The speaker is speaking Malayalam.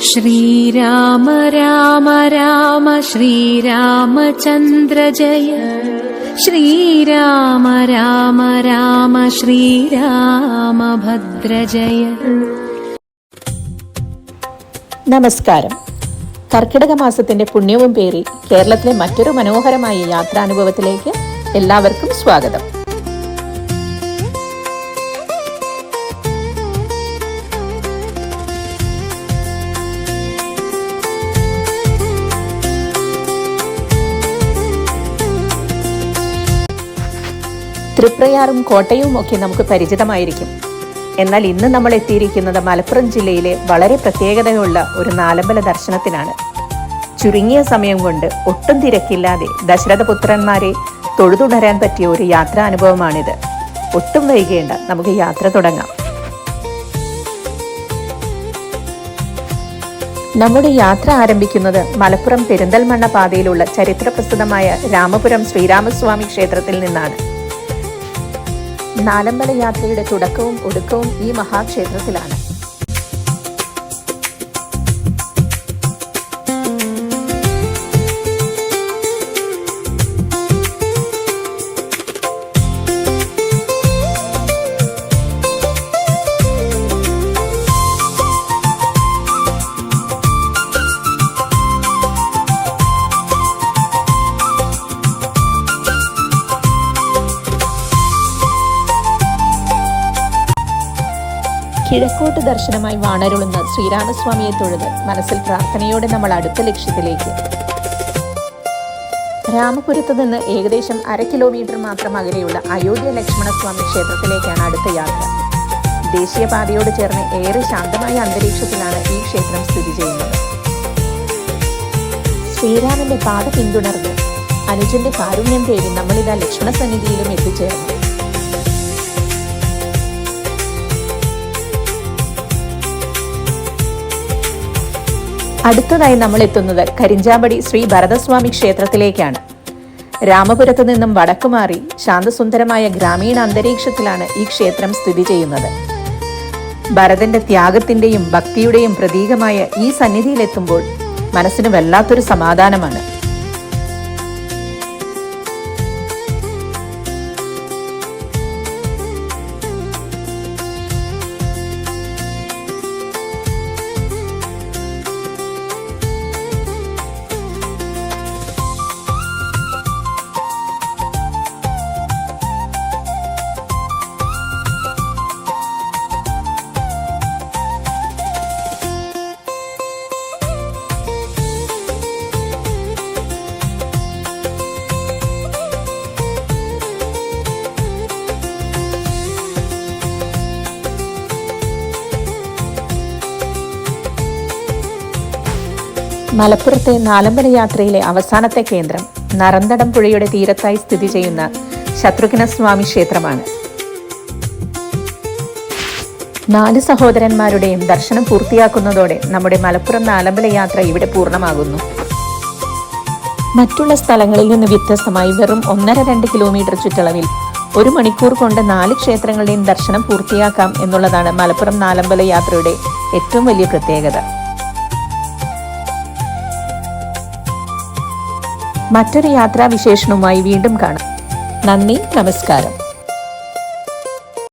श्रीराम राम राम श्रीरामचन्द्र जय श्रीराम राम राम श्रीरामभद्र जय. നമസ്കാരം. കർക്കിടക മാസത്തിന്റെ പുണ്യവും പേറി കേരളത്തിലെ മറ്റൊരു മനോഹരമായ യാത്രാനുഭവത്തിലേക്ക് എല്ലാവർക്കും സ്വാഗതം. തൃപ്രയാറും കോട്ടയവും ഒക്കെ നമുക്ക് പരിചിതമായിരിക്കും. എന്നാൽ ഇന്ന് നമ്മൾ എത്തിയിരിക്കുന്നത് മലപ്പുറം ജില്ലയിലെ വളരെ പ്രത്യേകതയുള്ള ഒരു നാലമ്പല ദർശനത്തിനാണ്. ചുരുങ്ങിയ സമയം കൊണ്ട് ഒട്ടും തിരക്കില്ലാതെ ദശരഥപുത്രന്മാരെ തൊഴുതുണരാൻ പറ്റിയ ഒരു യാത്രാനുഭവമാണിത്. ഒട്ടും വൈകേണ്ട, നമുക്ക് യാത്ര തുടങ്ങാം. നമ്മുടെ യാത്ര ആരംഭിക്കുന്നത് മലപ്പുറം പെരിന്തൽമണ്ണ പാതയിലുള്ള ചരിത്രപ്രസിദ്ധമായ രാമപുരം ശ്രീരാമസ്വാമി ക്ഷേത്രത്തിൽ നിന്നാണ്. നാലമ്പല യാത്രയുടെ തുടക്കവും ഒടുക്കവും ഈ മഹാക്ഷേത്രത്തിലാണ്. കിഴക്കോട്ട് ദർശനമായി വാണരുളുന്ന ശ്രീരാമസ്വാമിയെ തൊഴുത് മനസ്സിൽ പ്രാർത്ഥനയോടെ നമ്മൾ അടുത്ത ലക്ഷ്യത്തിലേക്ക്. രാമപുരത്ത് നിന്ന് ഏകദേശം 1/2 കിലോമീറ്റർ മാത്രം അകലെയുള്ള അയോധ്യ ലക്ഷ്മണസ്വാമി ക്ഷേത്രത്തിലേക്കാണ് അടുത്ത യാത്ര. ദേശീയപാതയോട് ചേർന്ന് ഏറെ ശാന്തമായ അന്തരീക്ഷത്തിലാണ് ഈ ക്ഷേത്രം സ്ഥിതി ചെയ്യുന്നത്. ശ്രീരാമന്റെ പാത പിന്തുടർന്ന് അനുജന്റെ കാരുണ്യം തേടി നമ്മളിതാ ലക്ഷ്മണ സന്നിധിയിലും എത്തിച്ചേർന്നു. അടുത്തതായി നമ്മൾ എത്തുന്നത് കരിഞ്ചാമ്പടി ശ്രീ ഭരതസ്വാമി ക്ഷേത്രത്തിലേക്കാണ്. രാമപുരത്ത് നിന്നും വടക്കുമാറി ശാന്തസുന്ദരമായ ഗ്രാമീണ അന്തരീക്ഷത്തിലാണ് ഈ ക്ഷേത്രം സ്ഥിതി ചെയ്യുന്നത്. ഭരതന്റെ ത്യാഗത്തിന്റെയും ഭക്തിയുടെയും പ്രതീകമായ ഈ സന്നിധിയിലെത്തുമ്പോൾ മനസ്സിന് വല്ലാത്തൊരു സമാധാനമാണ്. മലപ്പുറത്തെ നാലമ്പല യാത്രയിലെ അവസാനത്തെ കേന്ദ്രം നറന്തടം പുഴയുടെ തീരത്തായി സ്ഥിതി ചെയ്യുന്ന ശത്രുഘ്നസ്വാമി ക്ഷേത്രമാണ്. 4 സഹോദരന്മാരുടെയും ദർശനം പൂർത്തിയാക്കുന്നതോടെ നമ്മുടെ മലപ്പുറം നാലമ്പല യാത്ര ഇവിടെ പൂർണ്ണമാകുന്നു. മറ്റുള്ള സ്ഥലങ്ങളിൽ നിന്ന് വ്യത്യസ്തമായി വെറും 1.5-2 കിലോമീറ്റർ ചുറ്റളവിൽ 1 മണിക്കൂർ കൊണ്ട് 4 ക്ഷേത്രങ്ങളുടെയും ദർശനം പൂർത്തിയാക്കാം എന്നുള്ളതാണ് മലപ്പുറം നാലമ്പല യാത്രയുടെ ഏറ്റവും വലിയ പ്രത്യേകത. മറ്റൊരു യാത്രാവിശേഷണവുമായി വീണ്ടും കാണാം. നന്ദി, നമസ്കാരം.